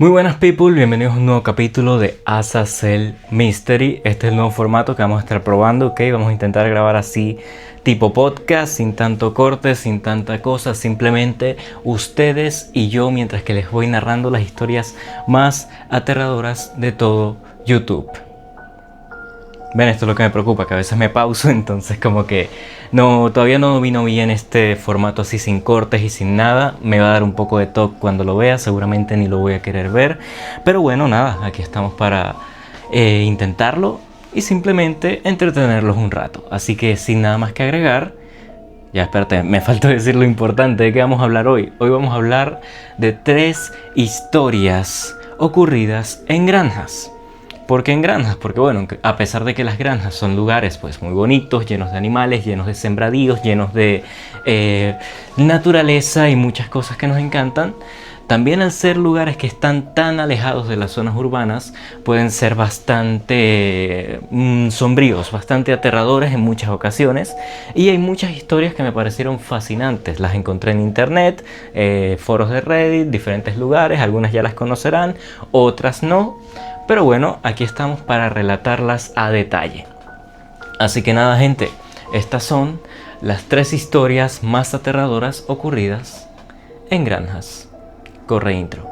Muy buenas people, bienvenidos a un nuevo capítulo de Azazel Mystery. Este es el nuevo formato que vamos a estar probando, ¿ok? Vamos a intentar grabar así tipo podcast, sin tanto corte, sin tanta cosa. Simplemente ustedes y yo mientras que les voy narrando las historias más aterradoras de todo YouTube. Ven, esto es lo que me preocupa, que a veces me pauso, entonces como que todavía no domino bien este formato así sin cortes y sin nada. Me va a dar un poco de toque cuando lo vea, seguramente ni lo voy a querer ver. Pero bueno, nada, aquí estamos para intentarlo y simplemente entretenerlos un rato. Así que sin nada más que agregar, ya espérate, me falta decir lo importante de qué vamos a hablar hoy. Hoy vamos a hablar de 3 historias ocurridas en granjas. ¿Por qué en granjas? Porque bueno, a pesar de que las granjas son lugares pues muy bonitos, llenos de animales, llenos de sembradíos, llenos de naturaleza y muchas cosas que nos encantan, también al ser lugares que están tan alejados de las zonas urbanas, pueden ser bastante sombríos, bastante aterradores en muchas ocasiones. Y hay muchas historias que me parecieron fascinantes. Las encontré en internet, foros de Reddit, diferentes lugares, algunas ya las conocerán, otras no. Pero bueno, aquí estamos para relatarlas a detalle. Así que nada, gente, estas son las 3 historias más aterradoras ocurridas en granjas. Corre intro.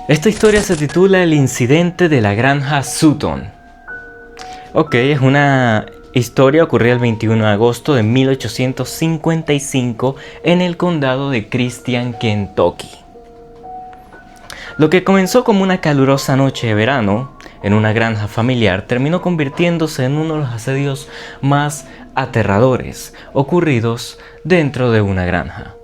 Esta historia se titula El incidente de la granja Sutton. Ok, es una historia ocurrida el 21 de agosto de 1855 en el condado de Christian, Kentucky. Lo que comenzó como una calurosa noche de verano en una granja familiar terminó convirtiéndose en uno de los asedios más aterradores ocurridos dentro de una granja.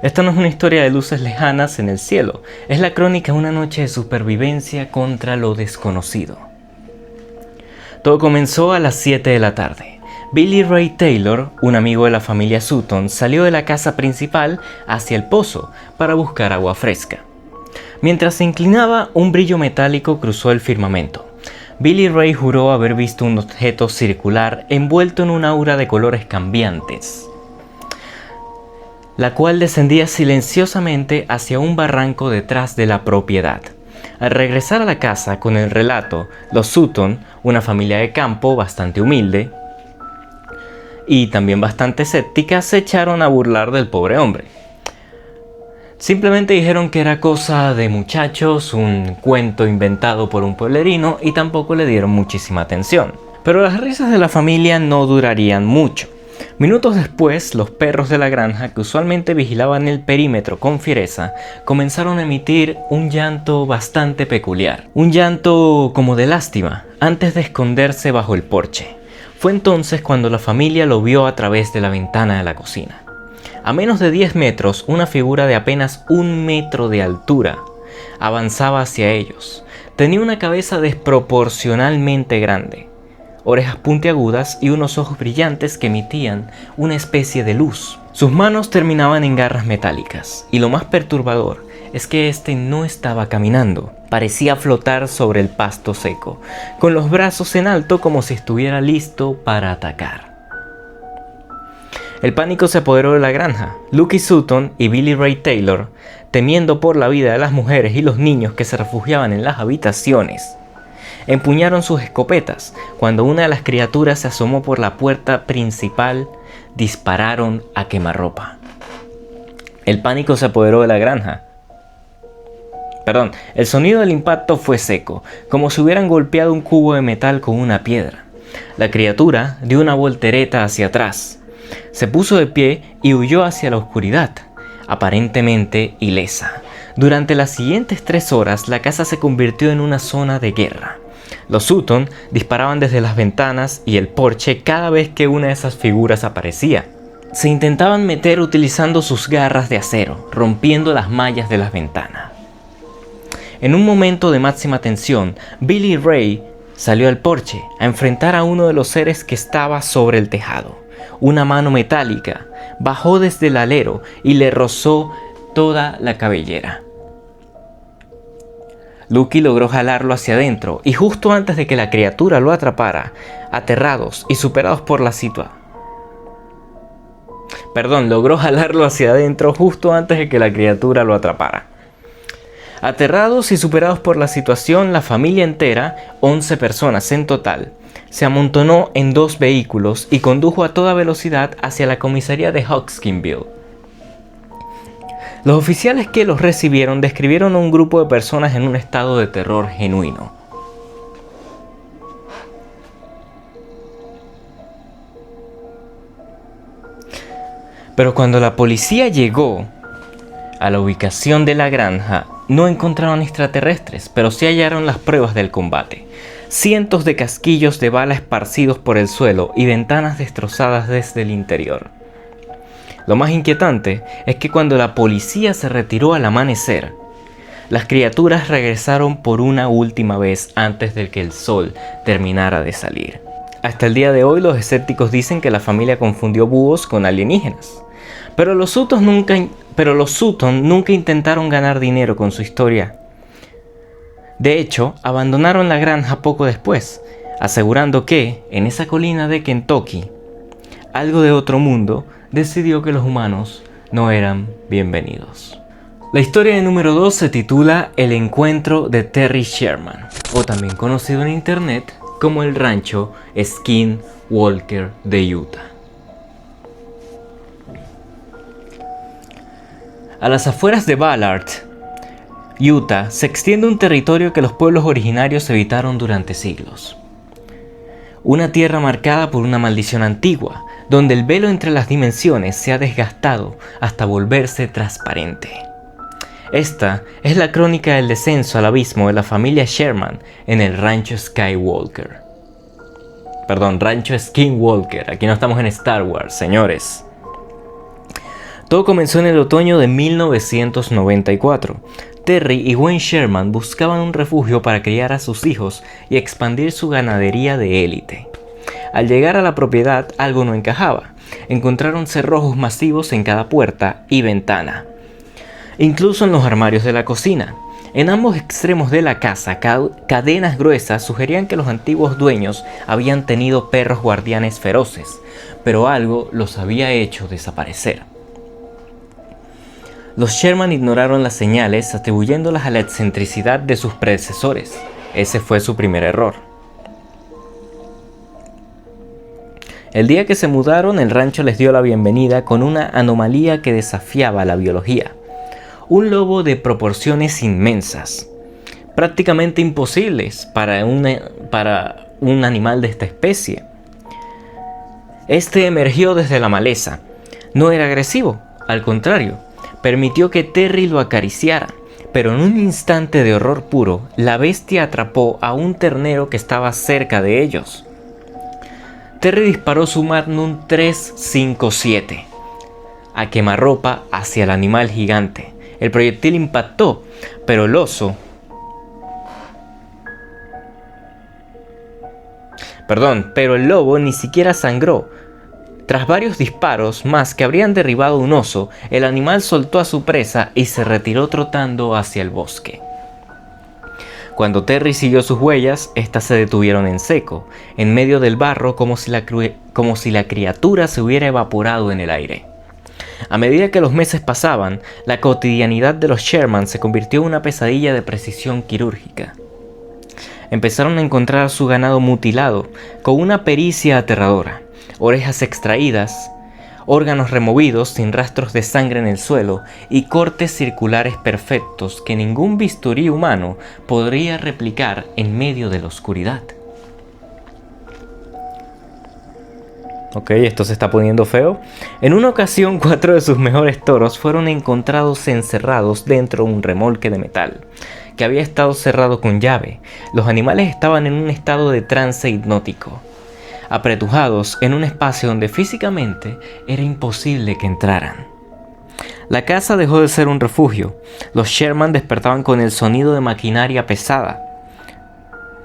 Esta no es una historia de luces lejanas en el cielo, es la crónica de una noche de supervivencia contra lo desconocido. Todo comenzó a las 7 de la tarde. Billy Ray Taylor, un amigo de la familia Sutton, salió de la casa principal hacia el pozo para buscar agua fresca. Mientras se inclinaba, un brillo metálico cruzó el firmamento. Billy Ray juró haber visto un objeto circular envuelto en una aura de colores cambiantes, la cual descendía silenciosamente hacia un barranco detrás de la propiedad. Al regresar a la casa con el relato, los Sutton, una familia de campo bastante humilde y también bastante escéptica, se echaron a burlar del pobre hombre. Simplemente dijeron que era cosa de muchachos, un cuento inventado por un pueblerino, y tampoco le dieron muchísima atención. Pero las risas de la familia no durarían mucho. Minutos después, los perros de la granja, que usualmente vigilaban el perímetro con fiereza, comenzaron a emitir un llanto bastante peculiar. Un llanto como de lástima, antes de esconderse bajo el porche. Fue entonces cuando la familia lo vio a través de la ventana de la cocina. A menos de 10 metros, una figura de apenas 1 metro de altura avanzaba hacia ellos. Tenía una cabeza desproporcionalmente grande, orejas puntiagudas y unos ojos brillantes que emitían una especie de luz. Sus manos terminaban en garras metálicas, y lo más perturbador es que este no estaba caminando. Parecía flotar sobre el pasto seco, con los brazos en alto como si estuviera listo para atacar. El pánico se apoderó de la granja. Lucky Sutton y Billy Ray Taylor, temiendo por la vida de las mujeres y los niños que se refugiaban en las habitaciones, empuñaron sus escopetas. Cuando una de las criaturas se asomó por la puerta principal, dispararon a quemarropa. El pánico se apoderó de la granja. El sonido del impacto fue seco, como si hubieran golpeado un cubo de metal con una piedra. La criatura dio una voltereta hacia atrás. Se puso de pie y huyó hacia la oscuridad, aparentemente ilesa. Durante las siguientes 3 horas, la casa se convirtió en una zona de guerra. Los Sutton disparaban desde las ventanas y el porche cada vez que una de esas figuras aparecía. Se intentaban meter utilizando sus garras de acero, rompiendo las mallas de las ventanas. En un momento de máxima tensión, Billy Ray salió al porche a enfrentar a uno de los seres que estaba sobre el tejado. Una mano metálica bajó desde el alero y le rozó toda la cabellera. Lucky logró jalarlo hacia adentro y justo antes de que la criatura lo atrapara, aterrados y superados por la situación. Logró jalarlo hacia adentro justo antes de que la criatura lo atrapara. Aterrados y superados por la situación, la familia entera, 11 personas en total, se amontonó en 2 vehículos y condujo a toda velocidad hacia la comisaría de Hoskinville. Los oficiales que los recibieron describieron a un grupo de personas en un estado de terror genuino. Pero cuando la policía llegó a la ubicación de la granja, no encontraron extraterrestres, pero sí hallaron las pruebas del combate. Cientos de casquillos de bala esparcidos por el suelo y ventanas destrozadas desde el interior. Lo más inquietante es que cuando la policía se retiró al amanecer, las criaturas regresaron por una última vez antes de que el sol terminara de salir. Hasta el día de hoy los escépticos dicen que la familia confundió búhos con alienígenas. Pero los Sutton nunca intentaron ganar dinero con su historia. De hecho, abandonaron la granja poco después, asegurando que, en esa colina de Kentucky, algo de otro mundo decidió que los humanos no eran bienvenidos. La historia número 2 se titula El encuentro de Terry Sherman, o también conocido en internet como el rancho Skinwalker de Utah. A las afueras de Ballard, Utah, se extiende un territorio que los pueblos originarios evitaron durante siglos. Una tierra marcada por una maldición antigua, donde el velo entre las dimensiones se ha desgastado hasta volverse transparente. Esta es la crónica del descenso al abismo de la familia Sherman en el rancho rancho Skinwalker. Aquí no estamos en Star Wars, señores. Todo comenzó en el otoño de 1994. Terry y Wayne Sherman buscaban un refugio para criar a sus hijos y expandir su ganadería de élite. Al llegar a la propiedad, algo no encajaba. Encontraron cerrojos masivos en cada puerta y ventana, incluso en los armarios de la cocina. En ambos extremos de la casa, cadenas gruesas sugerían que los antiguos dueños habían tenido perros guardianes feroces, pero algo los había hecho desaparecer. Los Sherman ignoraron las señales, atribuyéndolas a la excentricidad de sus predecesores. Ese fue su primer error. El día que se mudaron, el rancho les dio la bienvenida con una anomalía que desafiaba la biología. Un lobo de proporciones inmensas, prácticamente imposibles para un animal de esta especie. Este emergió desde la maleza. No era agresivo, al contrario. Permitió que Terry lo acariciara, pero en un instante de horror puro, la bestia atrapó a un ternero que estaba cerca de ellos. Terry disparó su Magnum 357 a quemarropa hacia el animal gigante. El proyectil impactó, pero el lobo ni siquiera sangró. Tras varios disparos más que habrían derribado un oso, el animal soltó a su presa y se retiró trotando hacia el bosque. Cuando Terry siguió sus huellas, estas se detuvieron en seco, en medio del barro, como si la criatura se hubiera evaporado en el aire. A medida que los meses pasaban, la cotidianidad de los Sherman se convirtió en una pesadilla de precisión quirúrgica. Empezaron a encontrar su ganado mutilado, con una pericia aterradora. Orejas extraídas, órganos removidos sin rastros de sangre en el suelo y cortes circulares perfectos que ningún bisturí humano podría replicar en medio de la oscuridad. Ok, esto se está poniendo feo. En una ocasión, 4 de sus mejores toros fueron encontrados encerrados dentro de un remolque de metal que había estado cerrado con llave. Los animales estaban en un estado de trance hipnótico, apretujados en un espacio donde físicamente era imposible que entraran. La casa dejó de ser un refugio. Los Sherman despertaban con el sonido de maquinaria pesada.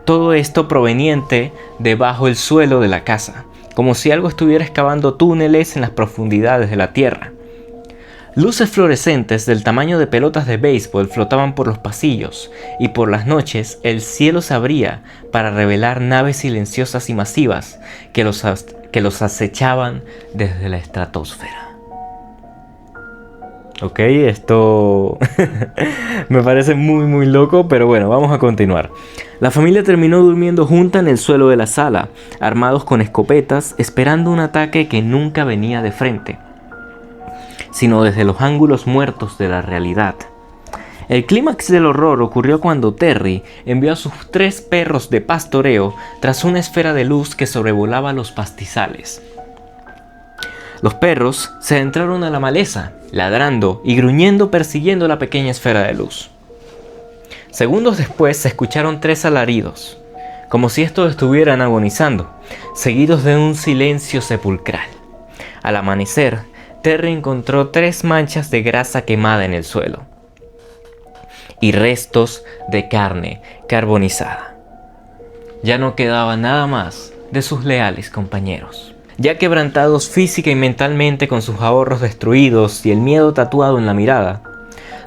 Todo esto proveniente de bajo el suelo de la casa, como si algo estuviera excavando túneles en las profundidades de la tierra. Luces fluorescentes del tamaño de pelotas de béisbol flotaban por los pasillos, y por las noches el cielo se abría para revelar naves silenciosas y masivas que los acechaban desde la estratosfera. Ok, esto me parece muy loco, pero bueno, vamos a continuar. La familia terminó durmiendo junta en el suelo de la sala, armados con escopetas, esperando un ataque que nunca venía de frente, sino desde los ángulos muertos de la realidad. El clímax del horror ocurrió cuando Terry envió a sus 3 perros de pastoreo tras una esfera de luz que sobrevolaba los pastizales. Los perros se adentraron a la maleza, ladrando y gruñendo persiguiendo la pequeña esfera de luz. Segundos después se escucharon 3 alaridos, como si estos estuvieran agonizando, seguidos de un silencio sepulcral. Al amanecer, Terry encontró 3 manchas de grasa quemada en el suelo y restos de carne carbonizada. Ya no quedaba nada más de sus leales compañeros. Ya quebrantados física y mentalmente con sus ahorros destruidos y el miedo tatuado en la mirada,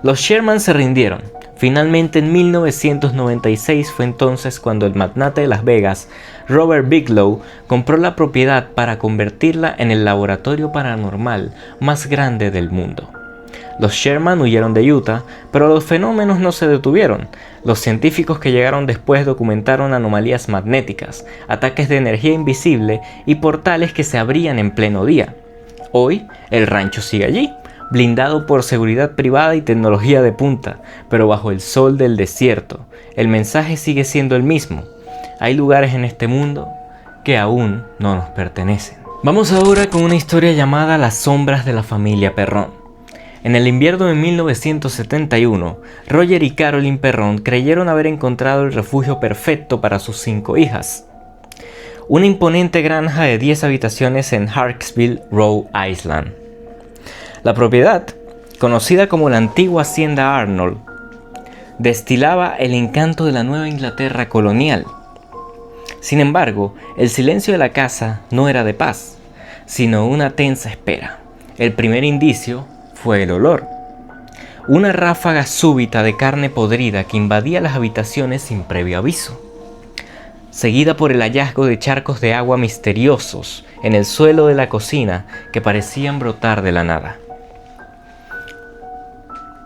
los Sherman se rindieron. Finalmente en 1996 fue entonces cuando el magnate de Las Vegas, Robert Bigelow, compró la propiedad para convertirla en el laboratorio paranormal más grande del mundo. Los Sherman huyeron de Utah, pero los fenómenos no se detuvieron. Los científicos que llegaron después documentaron anomalías magnéticas, ataques de energía invisible y portales que se abrían en pleno día. Hoy, el rancho sigue allí, blindado por seguridad privada y tecnología de punta, pero bajo el sol del desierto. El mensaje sigue siendo el mismo. Hay lugares en este mundo que aún no nos pertenecen. Vamos ahora con una historia llamada Las sombras de la familia Perrón. En el invierno de 1971, Roger y Carolyn Perrón creyeron haber encontrado el refugio perfecto para sus 5 hijas. Una imponente granja de 10 habitaciones en Harksville, Rhode Island. La propiedad, conocida como la antigua Hacienda Arnold, destilaba el encanto de la Nueva Inglaterra colonial. Sin embargo, el silencio de la casa no era de paz, sino una tensa espera. El primer indicio fue el olor. Una ráfaga súbita de carne podrida que invadía las habitaciones sin previo aviso, seguida por el hallazgo de charcos de agua misteriosos en el suelo de la cocina que parecían brotar de la nada.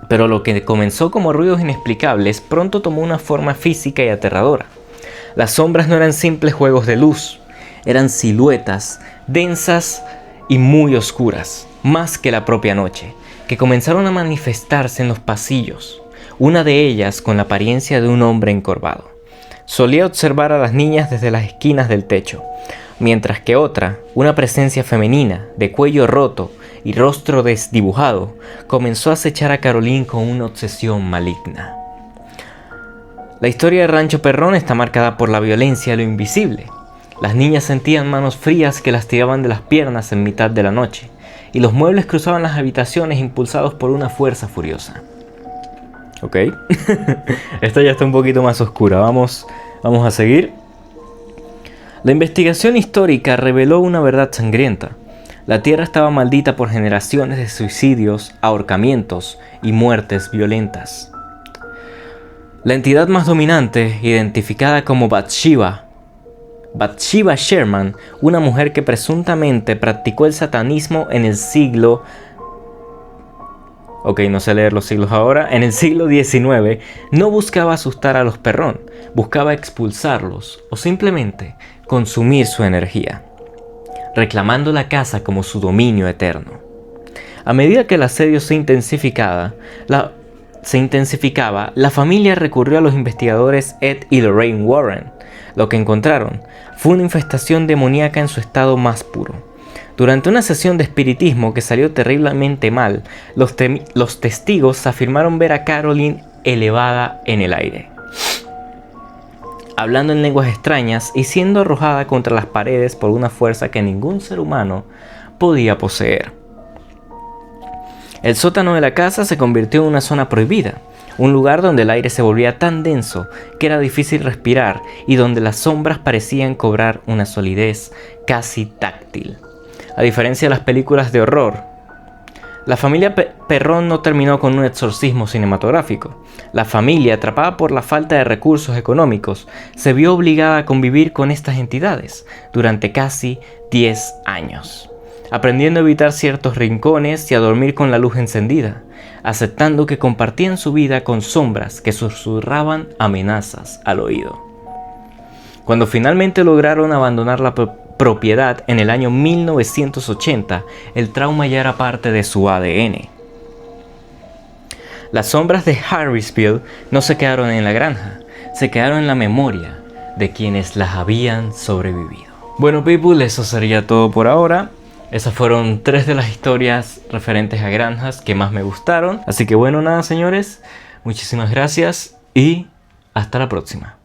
Pero lo que comenzó como ruidos inexplicables pronto tomó una forma física y aterradora. Las sombras no eran simples juegos de luz, eran siluetas densas y muy oscuras, más que la propia noche, que comenzaron a manifestarse en los pasillos, una de ellas con la apariencia de un hombre encorvado. Solía observar a las niñas desde las esquinas del techo, mientras que otra, una presencia femenina, de cuello roto y rostro desdibujado, comenzó a acechar a Caroline con una obsesión maligna. La historia de Rancho Perrón está marcada por la violencia y lo invisible. Las niñas sentían manos frías que las tiraban de las piernas en mitad de la noche, y los muebles cruzaban las habitaciones impulsados por una fuerza furiosa. Ok, esta ya está un poquito más oscura, vamos a seguir. La investigación histórica reveló una verdad sangrienta. La tierra estaba maldita por generaciones de suicidios, ahorcamientos y muertes violentas. La entidad más dominante, identificada como Bathsheba Sherman, una mujer que presuntamente practicó el satanismo en el siglo... no sé leer los siglos ahora. En el siglo XIX, no buscaba asustar a los Perrón, buscaba expulsarlos o simplemente consumir su energía, reclamando la casa como su dominio eterno. A medida que el asedio se intensificaba, la familia recurrió a los investigadores Ed y Lorraine Warren. Lo que encontraron fue una infestación demoníaca en su estado más puro. Durante una sesión de espiritismo que salió terriblemente mal, los testigos afirmaron ver a Caroline elevada en el aire, hablando en lenguas extrañas y siendo arrojada contra las paredes por una fuerza que ningún ser humano podía poseer. El sótano de la casa se convirtió en una zona prohibida, un lugar donde el aire se volvía tan denso que era difícil respirar y donde las sombras parecían cobrar una solidez casi táctil. A diferencia de las películas de horror, La familia Perrón no terminó con un exorcismo cinematográfico. La familia, atrapada por la falta de recursos económicos, se vio obligada a convivir con estas entidades durante casi 10 años, aprendiendo a evitar ciertos rincones y a dormir con la luz encendida, aceptando que compartían su vida con sombras que susurraban amenazas al oído. Cuando finalmente lograron abandonar la propiedad en el año 1980, el trauma ya era parte de su ADN. Las sombras de Harrisville no se quedaron en la granja, se quedaron en la memoria de quienes las habían sobrevivido. Bueno, people, eso sería todo por ahora. Esas fueron 3 de las historias referentes a granjas que más me gustaron. Así que bueno, nada, señores, muchísimas gracias y hasta la próxima.